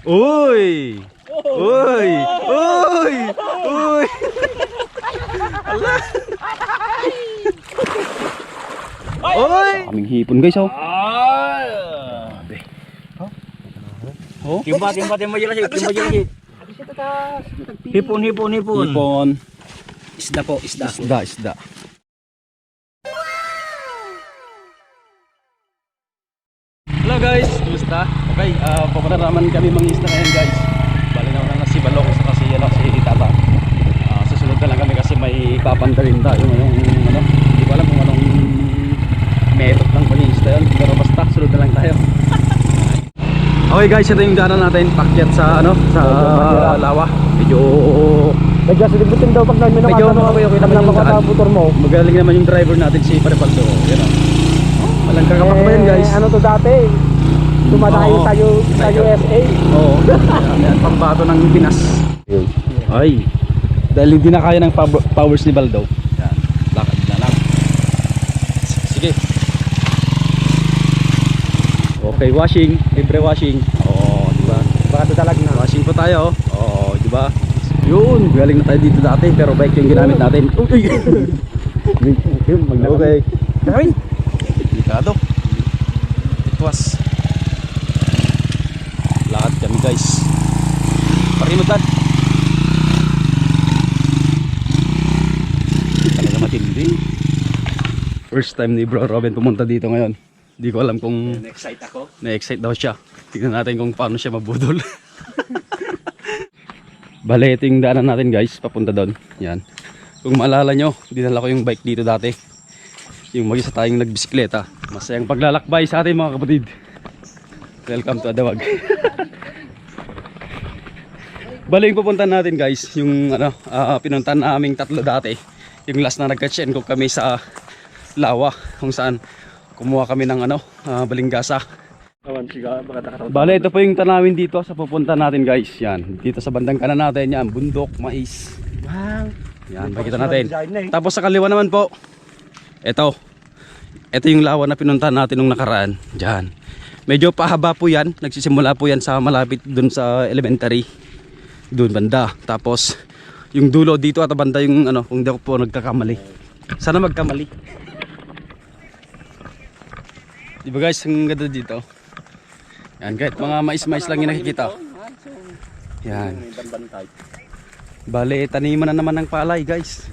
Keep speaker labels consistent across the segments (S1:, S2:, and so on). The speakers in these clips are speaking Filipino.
S1: Uy! Uy! Uy! Uy! Ala! Uy! Kaming hipon guys oh. Oh?
S2: Timba jelas yuk, timba jelas yuk. Hipon.
S1: Hipon.
S2: Isda po, isda.
S1: Isda. Hello guys, kumusta? Okay, pupunta naman kami mangisda ngayon guys. Bali na na si Balong sa kasi si Tata. Susunod na lang kami kasi may papandalin tayo ngayong ano, hindi ko alam kung anong method ng pangisda yun, pero basta sunod na lang tayo. Okay guys, ito yung daanan natin, pakyat sa ano, sa lawa. Medyo
S2: Nagkasidibutin daw pag namin
S1: medyo okay naman yung daan.
S2: motor mo.
S1: Magaling naman yung driver natin si Parepaldo. Yan o. Walang kakapak pa yan guys.
S2: Ano to dati? Tumadayo
S1: Oo.
S2: sa USA.
S1: Oo. Yan, pambato ng Pinas. Ay. Dahil hindi na kaya ng powers ni Baldo. Yan. Lakad na lang. Sige. Okay, washing. Libre washing. Oo, diba?
S2: Baka dalag na.
S1: Washing po tayo. Oo, diba? Yun. Galing na tayo dito dati. Pero bike yung ginamit natin. Uy! Okay.
S2: Ay!
S1: Delikado. Itwas. Lakad kami guys. Parimutan. Talaga matindi. First time ni Bro Robin pumunta dito ngayon. Hindi ko alam kung
S2: Na-excite ako.
S1: na-excite daw siya. Tignan natin kung paano siya mabudol. Bale, ito yung daanan natin guys, papunta doon. Yan. Kung maalala nyo, dinala ko yung bike dito dati. Yung mag-isa tayong nagbisikleta. Masayang paglalakbay sa atin mga kapatid. Welcome to Adawag. Bale, yung pupunta natin guys, yung ano, pinuntahan naming tatlo dati. Yung last na nagka-chain ko kami sa Lawa, kung saan kumuha kami ng ano, balinggasa. Bale, ito po yung tanawin dito sa pupunta natin guys. Yan, dito sa bandang kanan natin, yan, bundok, mais.
S2: Wow.
S1: Yan, makikita natin. Tapos sa kaliwa naman po, ito yung lawa na pinuntahan natin nung nakaraan. Diyan. Medyo pahaba po yan, nagsisimula po yan sa malapit dun sa elementary. Dun banda. Tapos, yung dulo dito at banda yung ano, kung di ako po nagkakamali. Sana magkamali. Diba guys, ang ganda dito. Yan, kahit mga mais-mais lang yung nakikita. Yan. Bale, taniman na naman ng palay guys.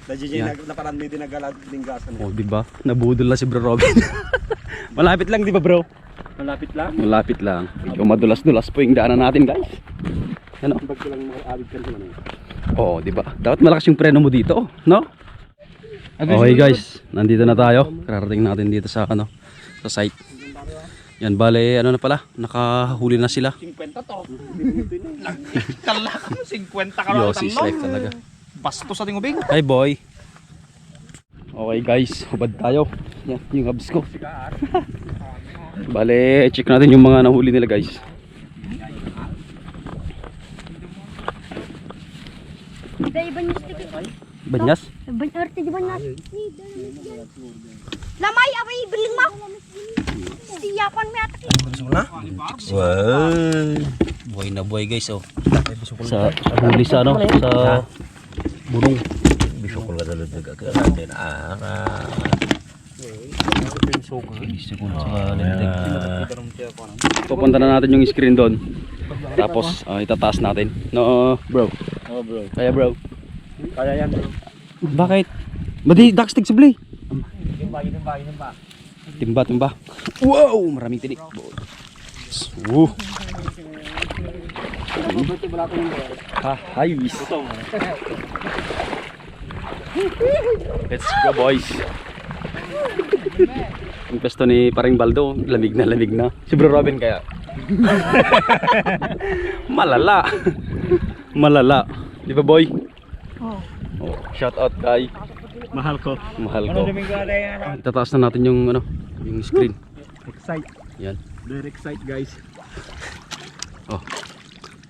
S2: Yan. Naparami din nagaling-gasan.
S1: Oh, diba? Nabudol na si Bro Robin. Malapit lang, diba bro?
S2: Malapit lang.
S1: Malapit lang. Medyo madulas-dulas po yung daanan natin guys. Ano?
S2: Bag ko lang makakabig ka naman.
S1: Oo, diba? Dapat malakas yung preno mo dito, no? Okay guys, nandito na tayo. Kararating natin dito sa ano, sa site. Yan, bale, ano na pala, nakahuli na sila.
S2: 50 to. Kala ka 50 ka lang
S1: Yossi select talaga.
S2: Basto sa tingubing.
S1: Hi boy. Okay guys, hubad tayo. Yan, yung abs ko. Bale, check natin yung mga nahuli nila guys. Banyas?
S3: Arte di Banyas. Lamay abay biling mo. Siyapan mo atak.
S1: Wow. Buhay na buhay guys oh. Sa huli sa ano, sa burong.
S4: Bisukol ka talod nagkakaroon natin.
S1: Pupunta na natin yung screen doon. Tapos itataas natin. No, bro.
S2: Oh bro.
S1: Kaya bro.
S2: Kaya yan bro.
S1: Bakit? Badi dakstig sibli.
S2: Timba.
S1: Timba. Wow, maraming tinik. Hayus. Let's go boys. Yung pesto ni Paring Baldo, lamig na. Si Bro Robin kaya. Malala. Di ba boy? Oh, shout out kay
S2: Mahal ko.
S1: Itataas na natin yung ano, yung screen.
S2: Excite.
S1: Yan.
S2: Very excite guys.
S1: Oh.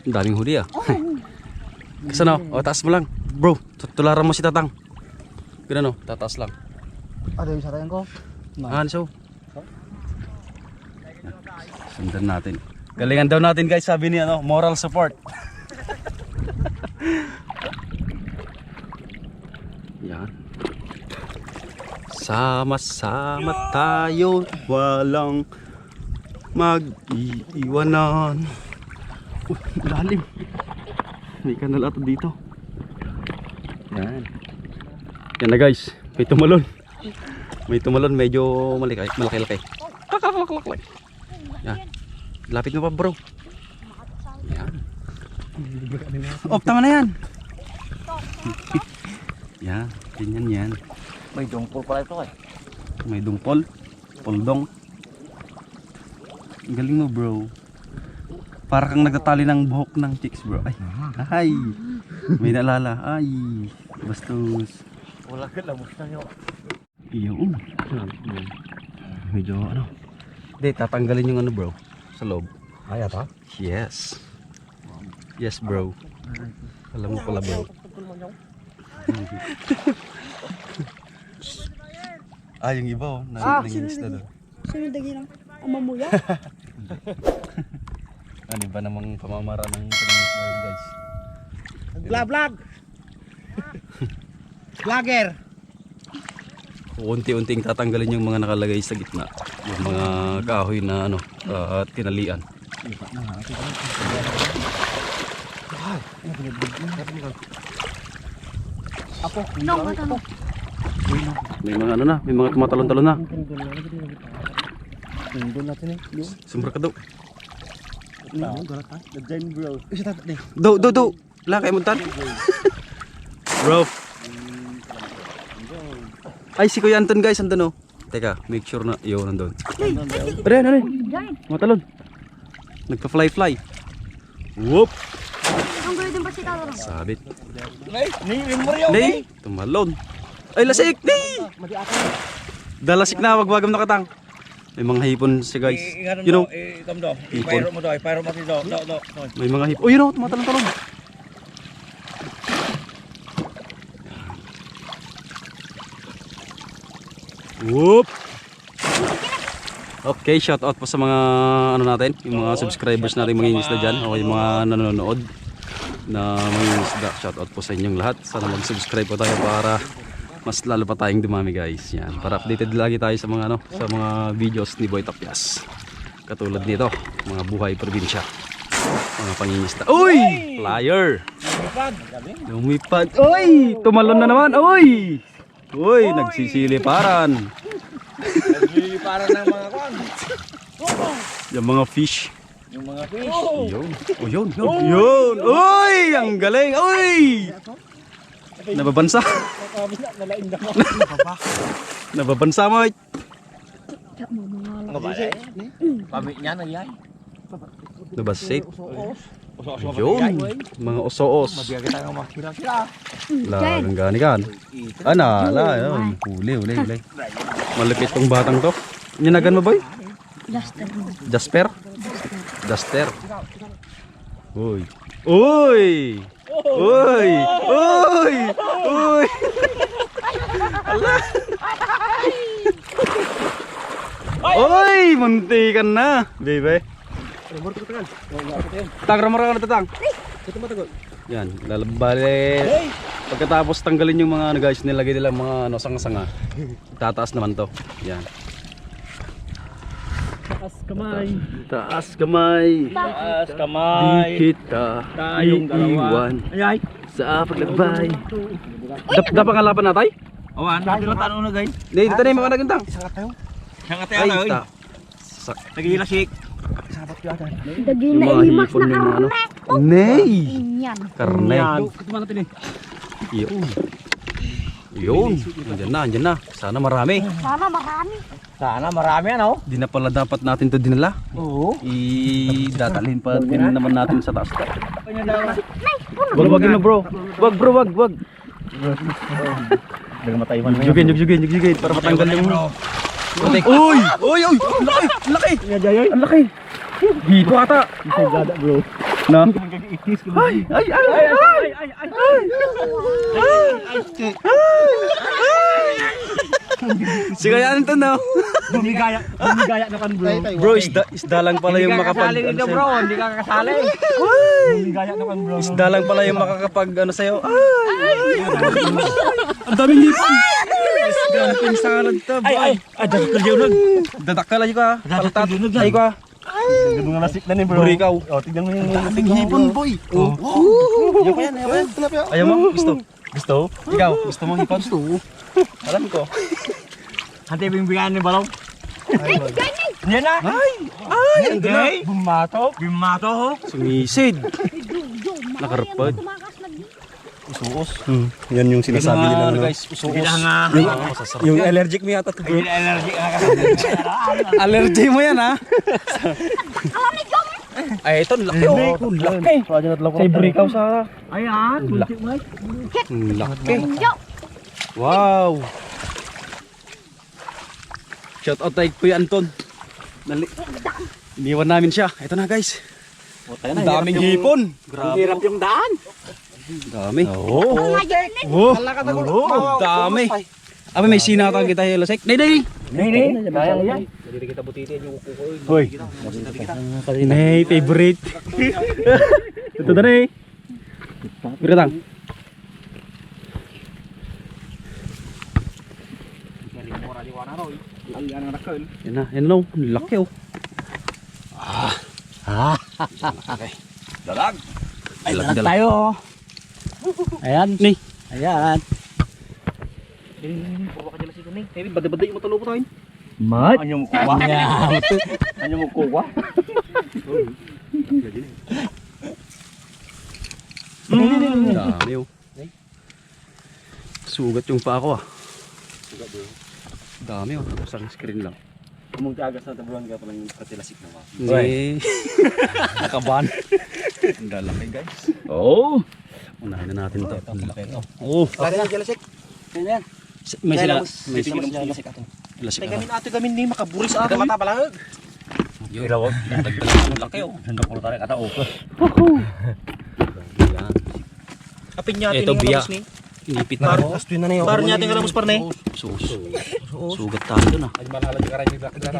S1: Ang daming huli ah. Kasi no, oh, taas mo lang. Bro, tularan mo si Tatang. Ganun no, tataas lang.
S2: Ano yung sarayan ko?
S1: Ano so? Sundan natin. Galingan daw natin guys, sabi ni ano, moral support. Yan. Sama-sama tayo, walang mag-iiwanan. Lalim. May kanal ato dito. Yan. Yan na guys, may tumalon. May tumalon, medyo malaki-laki. Kakalaklak. Yan. Lapit mo pa bro. Yan. Oh, tama na yan. Yan, ganyan yan.
S4: May dungpol pala ito eh.
S1: May dungpol. Poldong. Ang galing mo bro. Para kang nagtatali ng buhok ng chicks bro. Ay. May naalala. Ay. Bastos.
S4: Wala ka lang, musta nyo.
S1: Iyon. Medyo ano. Hindi, tatanggalin yung ano bro. Sa loob.
S4: Ay, ata?
S1: Yes. Yes bro. Alam mo pala bro. Yung iba oh. Nanginis na doon.
S3: Sino dagilang? Ang mamuya?
S1: Ano ba namang pamamara ng panginis na yun guys?
S2: Vlog! Vlogger!
S1: Unti-unting tatanggalin yung mga nakalagay sa gitna. Yung mga kahoy na ano, tinalian. May mga ano na, may mga tumatalon-talon na. Sumber ka daw. Do. Lakay mo tan. Bro. Ay, si Kuya Anton guys, andun oh. Teka, make sure na yun nandun. Pare, ano rin? Matalon. Nagpa-fly. Whoop!
S3: Ang gulo din ba si Talo?
S1: Sabit.
S2: Mario!
S1: Nay, tumalon. Ay, lasik! Nay! Dalasik na, wagwagam na katang. May mga hipon si guys. You know?
S2: Ikam do.
S1: Hipon.
S2: Ipayro mo do.
S1: May mga hipon. Oh, you know, tumatalon-talon. Whoop! Okay, shout out po sa mga ano natin, yung mga subscribers natin mga isda dyan, o yung mga nanonood na mga isda. Shout out po sa inyong lahat. Sana mag-subscribe po tayo para mas lalo pa tayong dumami guys. Yan, para updated lagi tayo sa mga ano, sa mga videos ni Boy Tapyas. Katulad nito, mga buhay probinsya, mga pangingisda. Uy! Flyer! Lumipad! Uy! Tumalon na naman! Uy! Uy! Nagsisiliparan!
S2: Para ng mga kwan.
S1: Yung mga fish.
S2: Yung mga fish.
S1: Yun. Oh, yun. Uy! Ang galing! Uy! Nababansa. Nababansa mo.
S2: Ano ba eh? Pamit niya na yan.
S1: Nabasit. Yun. Mga osoos.
S2: Mabiyag kita ng mga kira-kira.
S1: Lagang gani kan. Ana, yun. Huli. Malapit tong batang to. Ninagan mo boy? Jasper. Uy. Uy, muntikan na, baby. Tang na tatang. Yan, lalabalik. Pagkatapos tanggalin yung mga ano guys, nilagay nila mga ano sanga-sanga. Tataas naman to. Yan. Taas kamay. Di kita iiwan sa paglakbay. Dapat nga laban natay?
S2: Awan, natin lang tanong na guys.
S1: Dito na yung mga nagintang.
S2: Siyang ate ano eh. Nagilasik.
S3: Daging
S1: Yung
S3: na
S1: mga
S3: imas
S1: hipon
S3: na
S1: yung mga ano.
S3: karne.
S1: Nay!
S3: Yan.
S1: Karne. Yun. Andyan na. Sana marami.
S3: Sana marami
S2: ano?
S1: Di na pala dapat natin to dinala.
S2: Oo.
S1: Datalhin pa din naman natin sa taas. Wagin na bro. Wag.
S2: Nagmatay man.
S1: Jugin para matanggal yung Uy! Laki! Ang laki! Dito ata!
S2: Gada bro.
S1: Na? Ay! Sige yan ito no.
S4: Bumigaya na kan bro.
S1: Bro, isda lang pala yung makapag ano sa'yo.
S4: bro, hindi ka kasali. Bumigaya na kan bro.
S1: Isda lang pala yung makakapag ano sa'yo. Ay! Ang daming hipon! Gamping salad to, boy.
S4: Ay, dapat ka yun.
S1: Dadak ka lang ka. Paltat. Ay ka.
S4: Ganun nga lasik na ni bro.
S1: Buri ikaw.
S4: Oh, tignan mo yung
S2: Daming hipon, boy.
S1: Ayaw pa yan, ayaw pa yan. Ayaw mo? Gusto?
S4: gusto.
S1: Ikaw, gusto mo hipon? Gusto. Alam ko.
S4: Hati bingbigan ni balong. Yan na.
S1: Ay! Ando na.
S4: Bumato ho.
S1: Sumisid. Nakarapad.
S2: Usuos.
S1: Yan yung sinasabi nila
S2: Ano,
S1: guys.
S2: Usuos.
S1: Yung allergic mo yata to, bro.
S4: Hindi allergic ka.
S1: Allergy mo yan ha.
S3: Alam ni Jom.
S1: Ay, ito laki oh. Laki. Sa ibrikaw sa.
S4: Ayan, buntik mo.
S1: Laki.
S3: Jom.
S1: Wow. Shout out kay Kuya Anton. Iniwan namin siya. Ito na guys. Ang daming hipon. Grabe.
S4: Hirap yung daan.
S1: Dami.
S3: Ang ngayon eh.
S1: Ang dami. Abi may sinatang kita Lasek. Nay.
S4: Nini, kaya yan.
S1: Hoy. Nay favorite. Ito na eh. Biratang. Yan na, yan no. Laki oh.
S2: Dalag.
S4: Ay,
S1: Dalag,
S4: dalag
S1: dalag.
S4: tayo. Ayan.
S1: Ni.
S4: Ayan.
S1: Bada-bada yung matalo ko tayo.
S4: Mat. Anyo mo kuha? Anyo mo kuha?
S1: Dami oh. Sugat yung pa ako ah. Dami oh. Tapos ang screen lang.
S2: Kumugtagas na tabuan ka palang katilasik na ba?
S1: Hindi. Nakaban. Ang lalaki guys.
S4: Oh.
S1: Unahin na natin to. Ang laki. Oh.
S2: Lagi na Jalasik. Yan.
S1: May sila. May
S2: Sige
S1: sila.
S2: Jalasik ato.
S1: Lasik
S2: Tay
S1: ka.
S2: kami nato kami ni makaburis ato. Mata pala.
S4: Ilawag.
S1: Ang laki oh.
S4: Handa ko tarik ata o.
S1: Yan.
S2: Apin niya
S1: Ito,
S2: tin
S1: biya.
S2: ni.
S1: Inipit na.
S2: Par astuin na niyo. Par niya tin kalamos par ni.
S1: Sugat tayo dun ah.
S2: Ay malala di karay ni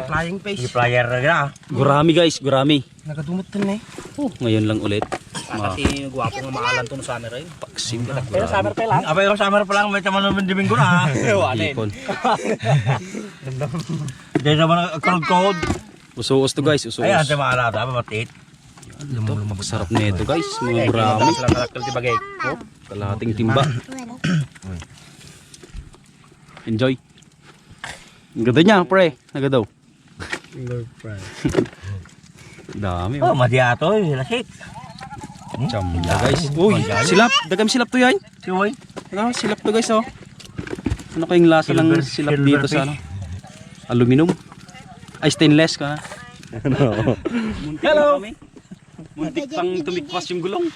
S2: flying face.
S4: Flyer na gina.
S1: Gurami guys. Gurami.
S2: Nagadumot tin ni.
S1: Ngayon lang ulit.
S2: Kasi gwapo nga maalan to no summer ay.
S1: Paksim.
S2: Pero summer pa lang.
S4: Abay ko summer pa lang may tama naman diminggo na.
S1: Hipon.
S4: Dahil naman kalog-kod.
S1: Usuos to guys. Usuos.
S4: Ay, ante maalata ba matit?
S1: Ito. Sarap nito guys. Mga gurami.
S4: Sila kalakal ti bagay.
S1: Oh. Kalahating timba. Enjoy. Ang ganda niya, pre. Nagadaw. Dami.
S4: Oh, madiato, sila sit.
S1: Chamya guys. Uy, silap. Dagam silap to yan.
S4: Siwoy.
S1: Ano, silap to guys oh. Ano kayong lasa ng
S4: Silver-
S1: silap
S4: silver
S1: dito sa ano? Aluminum. Ay, stainless ka. Hello. Muntik pang tumikwas yung gulong.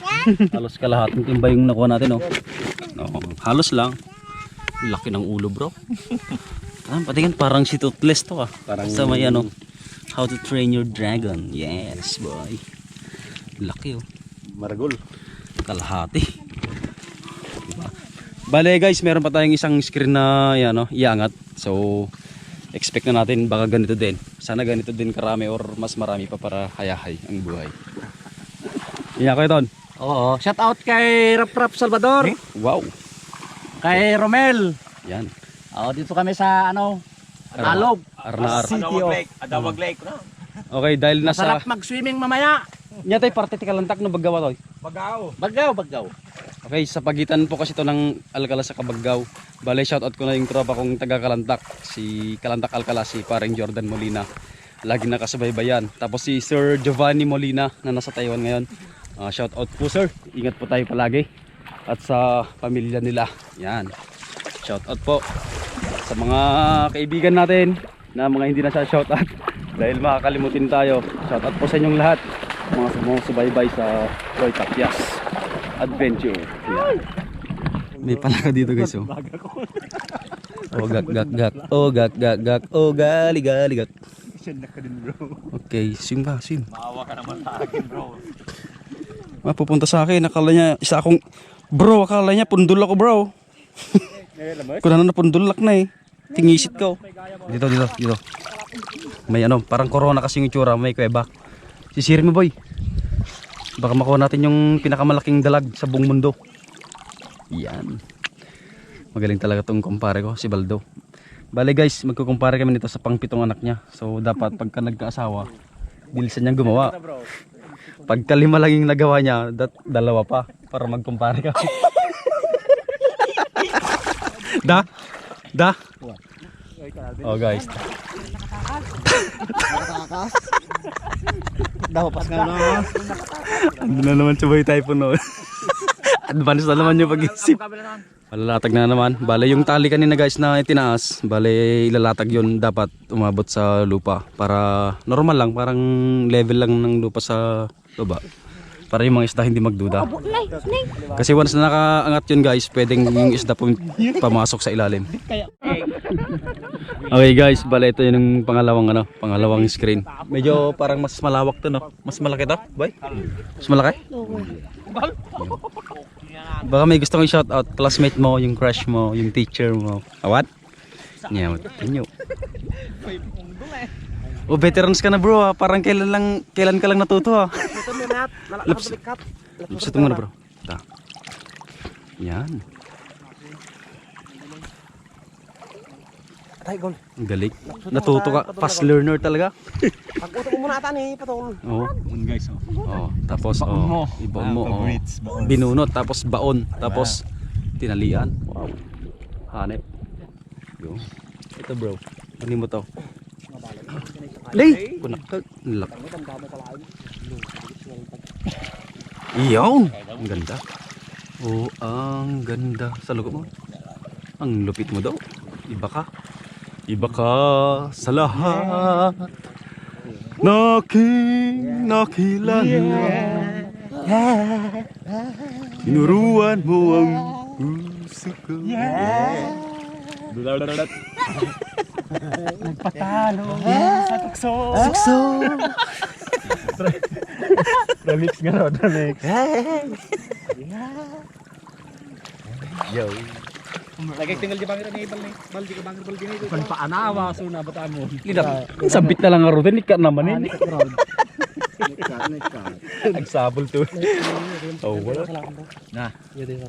S1: Halos kalahating timba yung nakuha natin oh. Oo, halos lang. Laki ng ulo bro. Patingin parang si Toothless to ah. Parang sa may ano, How to Train Your Dragon. Yes boy. Laki oh.
S2: Maragol.
S1: Kalahati. Diba? Bale guys, meron pa tayong isang screen na yan, no, iangat. So expect na natin baka ganito din. Sana ganito din karami or mas marami pa para hayahay ang buhay. Yan ako Ton.
S4: Oo, shout out kay Rap Salvador.
S1: Wow.
S4: Kay Romel.
S1: Yan.
S4: Dito kami sa ano, Alog.
S1: Arnar.
S2: Adawag lake na.
S1: Okay, dahil nasa
S4: Masarap mag-swimming mamaya.
S1: nyatay parte ti kalantak no baggaw toy.
S4: Baggaw.
S1: Okay, sa pagitan po kasi to ng Alcala sa Kabaggaw. Bale, shoutout ko na yung tropa kong taga Kalantak. Si Kalantak Alcala, si paring Jordan Molina. Lagi nakasubaybayan. Tapos si Sir Giovanni Molina na nasa Taiwan ngayon. Shoutout po sir. Ingat po tayo palagi. At sa pamilya nila. Yan. Shoutout po sa mga kaibigan natin na mga hindi na siya shoutout. Dahil makakalimutin tayo. Shoutout po sa inyong lahat. Mga subaybay sa Roy Tapias Adventure. Yan. May palaka dito guys oh. Oh gak gak gak. Oh gak gak gak. Oh gali gali gak. Okay, sim ba? Sim.
S4: Maawa ka naman sa akin, bro.
S1: Mapupunta sa akin. Akala niya isa akong bro. Akala niya pundul ako bro. Kung ano na pundulak na eh. tingisit ko. Dito. May ano, parang corona kasi yung itsura, may kuweba. Sisirin mo boy. Baka makuha natin yung pinakamalaking dalag sa buong mundo. Yan. Magaling talaga tong kumpare ko, si Baldo. Bale guys, magkukumpare kami nito sa pang-pitong anak niya. So dapat pagka nagkaasawa, bilisan niyang gumawa. Pagka 5 lang yung nagawa niya, dalawa pa para magkumpare kami. Da. Oh guys.
S2: Dapat nga na.
S1: Ano na naman si Boy Typhoon no? Advance na naman yung pag-isip. Malalatag na naman. Bale yung tali kanina guys na itinaas, bale ilalatag yun, dapat umabot sa lupa para normal lang, parang level lang ng lupa sa lupa. Para yung mga isda hindi magduda. Kasi once na nakaangat yun guys, pwedeng yung isda pamasok sa ilalim. Okay guys, bale ito yung pangalawang screen. Medyo parang mas malawak to no. Mas malaki to, boy? Mas malaki? Baka may gusto kong shout out, classmate mo, yung crush mo, yung teacher mo. What? Yeah, inyo. Oh, veterans ka na bro ha. Parang kailan ka lang natuto ha. Lapsito mo na bro. Ta. Yan. Ang galing. Natuto ka. Fast learner talaga.
S2: Pag-uto mo muna ata ni Patong.
S1: Oo.
S4: Guys,
S1: Oh, tapos ibaon mo. Oh. Binunot tapos baon, tapos tinalian. Wow. Hanep. Yo. Ito bro. Ano mo to? Lay, kunakal. Lak. Iyon. Ang ganda. Oh, ang ganda. Sa lugo mo. Ang lupit mo daw. Iba ka. Iba ka sa lahat. Naking nakilala. Tinuruan mo ang puso ko.
S4: nagpatalo sa tukso.
S1: Sukso.
S4: Remix nga raw, remix.
S1: Yo.
S2: Lagi tinggal di bangir ni baldi ka bangir baldi ni.
S4: Paanawa so na bataan mo.
S1: Lidak. Sabit na lang aro din ikat naman eh.
S2: Nekat.
S1: Nagsabol to. Oh, wala.
S4: Na. Yun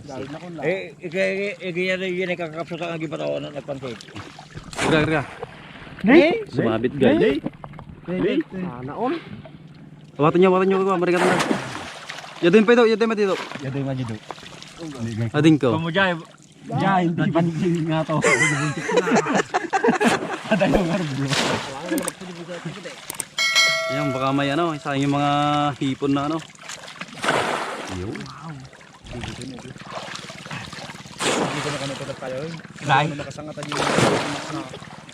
S4: ay kakapso sa agi patawanan nagpancake.
S1: Kira. Sumabit guys.
S2: Naon.
S1: Watan nyo ko, marikat na. Yadin pa ito.
S4: Yadoy majido.
S1: Ading ko.
S4: Pamujay. Ya, hindi panigil nga to. Ada yung bro.
S1: Ayan, baka may ano, sayang yung mga hipon na ano. Yo.
S2: Dito na kami tutap kayo.
S4: Dai.
S2: Nakasangatan yung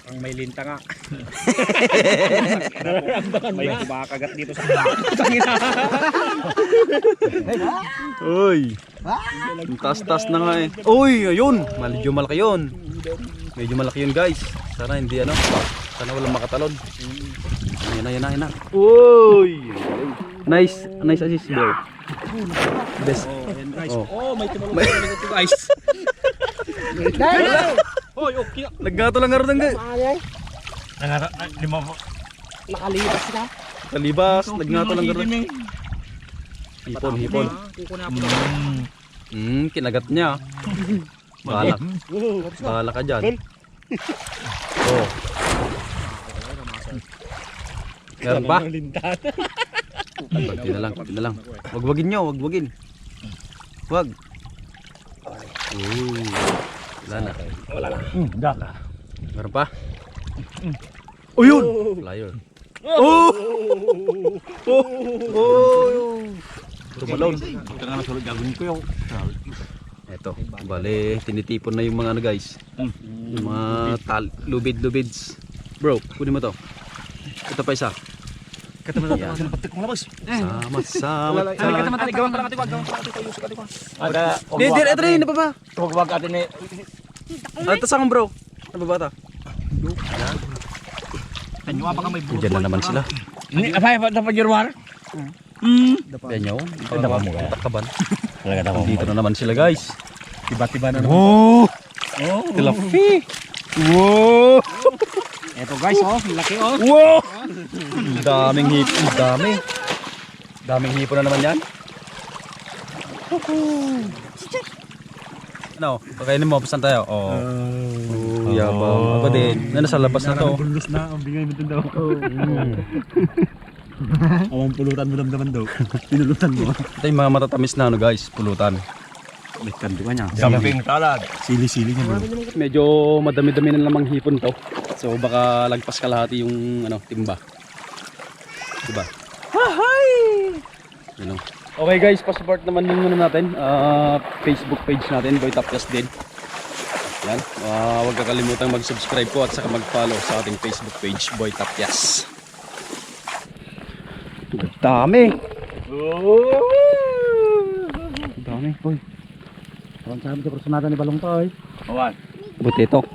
S2: ang may linta nga. May kumakagat dito sa
S1: Uy. Ang tas-tas na nga eh. Uy, ayun. Medyo malaki yun. Medyo malaki yun guys. Sana hindi ano. Sana walang makatalon. Yan na. Uy. Nice assist bro. Best.
S2: Oh, may tumulong dito guys. Hoy, okay.
S1: Naggato lang nga guys.
S4: Lima po.
S2: Nakalibas ka.
S1: Kalibas, naggato lang nga. Hipon. Kinagat niya. Bahala ka dyan. Oh. Meron pa? Kunti na lang. Wagwagin nyo. Wag. Wala na. Meron pa? Oh yun! Flyer. Oh! Tumalon. Eto, bale, tinitipon na yung mga ano guys. Yung mga lubid-lubids. Bro, kunin mo to. Ito pa isa. Sama. Ito rin, nababa.
S4: Tugwag atin ni.
S1: Ito sa bro. Nababa ta.
S4: Tanyo pa ka may buto.
S1: Diyan na naman sila.
S4: Ni apa pa dapat jirwar?
S1: Yan yun.
S4: Dapat mo kaya.
S1: Takaban.
S4: Talaga dapat mo.
S1: Dito na naman sila guys.
S4: Tiba-tiba na naman.
S1: Oh! Tilafi! Wow!
S2: Eto guys, oh, laki oh.
S1: Wow! Daming hipon, dami. Daming hipon na naman yan. Ano, pakainin mo, pasan tayo. Oh. Yabang. Ako din. Nasa labas na to.
S4: Bullos na, ang bingay mo daw. Awang pulutan mo naman daw. Pinulutan mo.
S1: Ito yung mga matatamis na ano guys, pulutan.
S4: May kanduan niya.
S2: Camping salad.
S4: Sili-sili niya bro.
S1: Medyo madami-dami na lamang hipon to. So baka lagpas kalahati yung ano, timba. Diba? Hi! You know. Okay guys, pa-support naman yung ano natin, Facebook page natin, Boy Tapyas din. Yan. Huwag kakalimutan mag-subscribe po at saka mag-follow sa ating Facebook page, Boy Tapyas. Dami! Dami, boy. Ang sabi sa personada ni Balong to, eh.
S2: Awan.
S1: Butitok.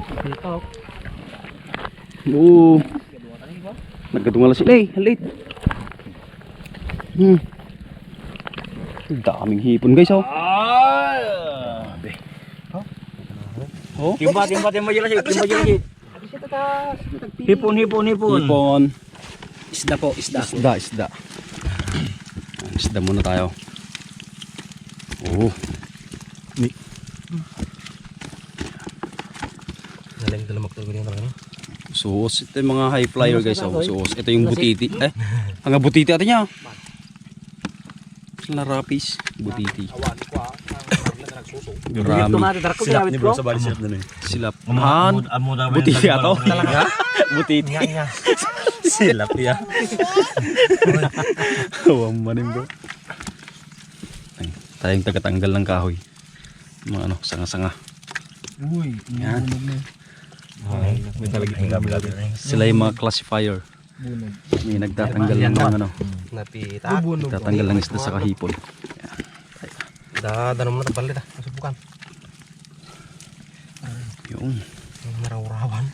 S1: Oo. Nagkadungal sila eh. Late. Daming hipon guys, oh. Oh.
S2: Timba mo lagi. Hipon.
S1: Hipon.
S2: Isda po, isda.
S1: Isda. Isda muna tayo. Oh.
S2: Galing dalamak to ganyan lang.
S1: Suos. Ito yung mga high flyer guys, oh. Suos. Ito yung butiti. Ang butiti atin niya. Larapis. Butiti. Marami.
S4: Silap ni bro sa bali silap na nun.
S1: Silap. Han. Butiti ato. Butiti.
S4: Silap niya.
S1: Huwag manin bro. Ay, tayong tagatanggal ng kahoy. Mga ano, sanga-sanga.
S4: Uy,
S1: yan.
S4: May talagit ng gamit natin.
S1: Sila yung mga classifier. May nagtatanggal ng ano.
S2: Napita.
S1: Nagtatanggal ng isda sa kahipon.
S2: Danom na tabalit ah. Masubukan.
S1: Yung
S2: Narawrawan.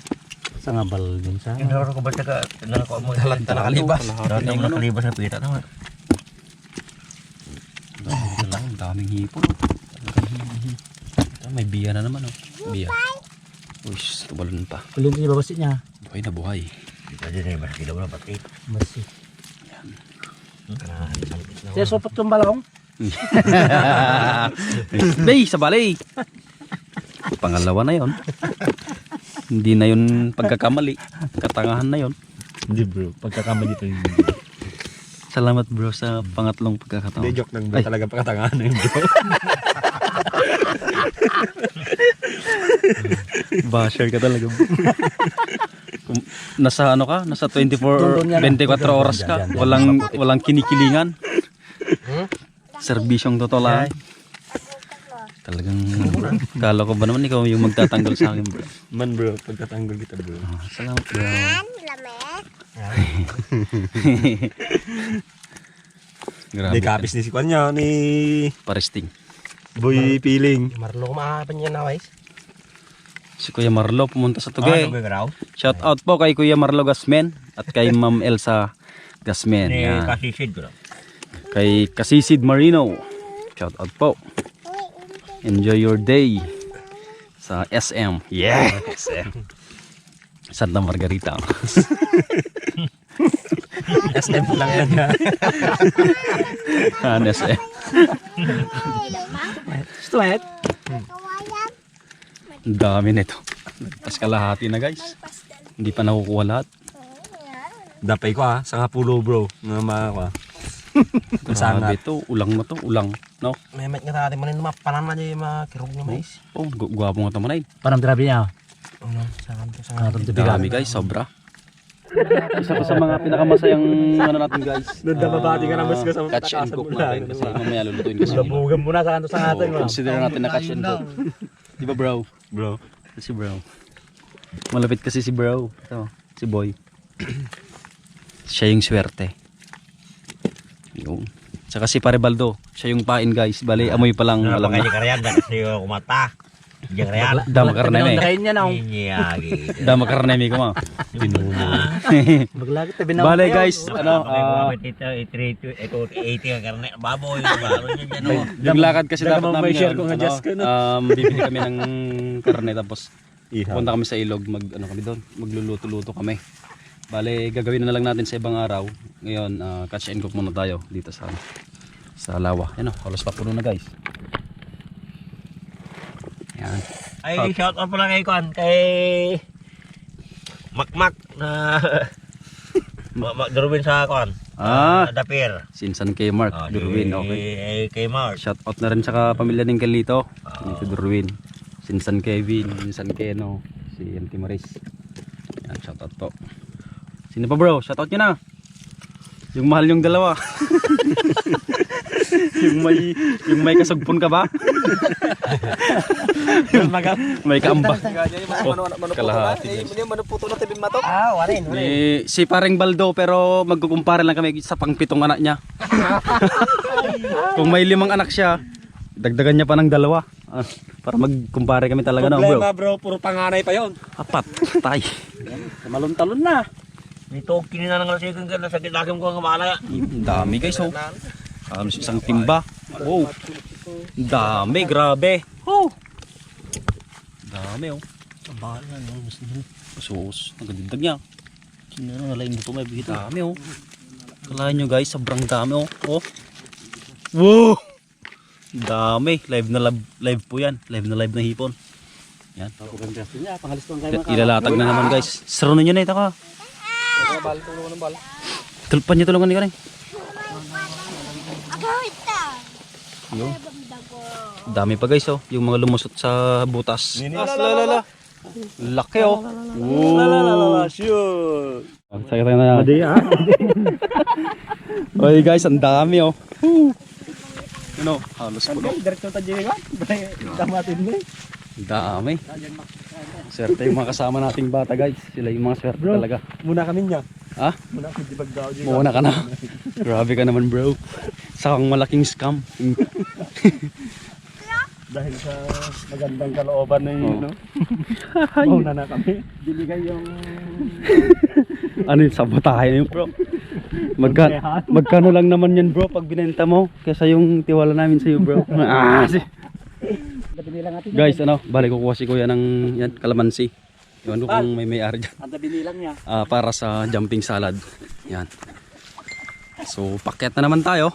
S4: Sa ngabal din sa.
S2: Hindi ko ba ka dalat na nakalibas.
S4: Dapat na nakalibas na pita naman.
S1: daming hipon. May biya na naman, oh. Biya. Uy, tubalon pa.
S4: Kulin niya babasit niya.
S1: Buhay na buhay.
S4: Pwede na mas kilaw na pati.
S2: Masih.
S4: Saya sopot yung balong.
S1: Bay, sa balay. Pangalawa na yon. Hindi na yun pagkakamali. Katangahan na yon.
S4: Hindi bro, pagkakamali dito yung
S1: Salamat bro sa pangatlong pagkakataon.
S4: Hindi, joke lang bro. Talaga pagkatangahan na yun bro.
S1: Basher ka talaga bro. Kung nasa ano ka? Nasa 24 oras ka. Walang kinikilingan. Serbisyong totoo lang. Talagang kala ko ba naman ikaw yung magtatanggol sa akin bro.
S4: Man bro, pagkatanggol kita bro.
S1: Salamat bro. Grabe.
S4: Di kapis ni si Kwan niya ni
S1: Paristing.
S4: Boy Piling.
S2: Marlo maapan niya na guys.
S1: Si Kuya Marlo pumunta sa Tugay. Shout out po kay Kuya Marlo Gasmen at kay Ma'am Elsa Gasmen. Yan.
S4: Kasisid bro.
S1: Kay Kasisid Marino. Shout out po. Enjoy your day sa SM. Yeah, SM. Santa Margarita.
S4: SM lang yan ha.
S1: SM.
S2: Stwet.
S1: Ang dami nito. Nagpas kalahati na guys. Hindi pa nakukuha lahat.
S4: Dapay ko ha, sa pulo bro. Nga mga ko ha.
S1: Grabe ito. Ulang mo to. Ulang. No?
S2: May met nga tayo manin mapanan na niya yung mga kirog niya mais.
S1: Oh, guwapo nga tamanay.
S4: Parang grabe niya.
S2: Ano, sa
S1: Dami guys. Sobra. Isa ko sa mga pinakamasayang ano natin guys.
S4: Nandababati ka naman sa
S1: Catch and cook natin kasi mamaya lulutuin kasi.
S4: Labugan mo na sa kanto sa atin.
S1: Consider natin na catch and cook. Di ba bro?
S4: Bro.
S1: Si bro. Malapit kasi si bro. Ito, si boy. Siya yung swerte. Yung. Saka si Parebaldo. Siya yung pain guys. Bali, amoy pa lang. Alam na.
S4: Karayan na kasi kumata. Diyan karayan.
S1: Dama karneme. Dama karneme ko ma.
S2: Maglagit tabi na.
S1: Bale guys, ano, naglakad kasi dapat namin
S4: share ko nga just ko, no?
S1: bibili kami ng karne tapos Pupunta kami sa ilog, ano kami doon, magluluto-luto kami. Bale, gagawin na lang natin sa ibang araw. Ngayon, catch and cook muna tayo dito sa lawa. Yan o, halos pa puno na guys. Yan.
S4: Ay, shout out pala kay Kwan, kay Makmak na Durwin sa Kwan. Dapir.
S1: Sinsan kay Mark, Durwin, okay.
S4: Kay Mark.
S1: Shout out na rin sa pamilya ng Kalito, dito Durwin. Sinsan Kevin, Sinsan Keno, si Auntie Maris. Yan, shout out po. Sino pa bro? Shout out nyo na. Yung mahal yung dalawa. yung may kasugpon ka ba? May kaamba. Kalahati.
S4: Warin.
S1: Si Paring Baldo pero magkukumpara lang kami sa pang-pitong anak niya. Kung may 5 anak siya, dagdagan niya pa ng 2. Para magkumpare kami talaga na bro.
S2: Problema bro, puro panganay pa yon.
S1: 4. Tay.
S2: Malon-talon na.
S4: Nito kinina nang sigang ka sa lagim ko ang malaya.
S1: Dami guys oh. Halos isang timba. Wow. Dami, grabe. Oh. Dami oh.
S4: Bahala na no.
S1: Sus, ang ganda niya.
S4: Kinana lain dito may bigito.
S1: Dami oh. Kalahin nyo guys, sobrang dami oh. Oh. Wow. Dami, live po yan. Live na hipon. Yan. Ilalatag na naman guys. Sarunan nyo na ito ka. Tulpan nyo tulungan ni ka rin. Yun. Dami pa guys oh. Yung mga lumusot sa butas. Laki oh. Saya na. Oy guys, ang dami oh. Ano, halos puno.
S2: Diretso ta diri ka. Damatin mo.
S1: Dami. Swerte yung mga kasama nating bata guys. Sila yung mga swerte talaga.
S2: Muna kami niya.
S1: Ha?
S2: Muna kami di pagdaw diri.
S1: Muna ka na. Grabe ka naman bro. Sakang malaking scam.
S2: Dahil sa magandang kalooban na yun, no? Muna na kami. Binigay yung...
S1: Ano yung sabotahe na yun bro? Magkano lang naman yan bro pag binenta mo kaysa yung tiwala namin sa iyo bro. Guys, ano, balik kukuha si kuya ng yan, kalamansi. Iwan ko kung may-ari dyan.
S2: Ang binilang niya.
S1: Para sa jumping salad. Yan. So, pakyat na naman tayo.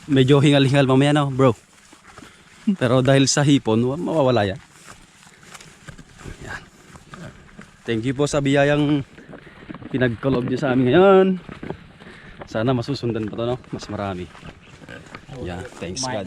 S1: Medyo hingal-hingal mamaya no, bro. Pero dahil sa hipon, mawawala yan. Yan. Thank you po sa biyayang pinagkalob niyo sa amin ngayon. Sana masusundan pa to no, mas marami. Yeah, thanks God.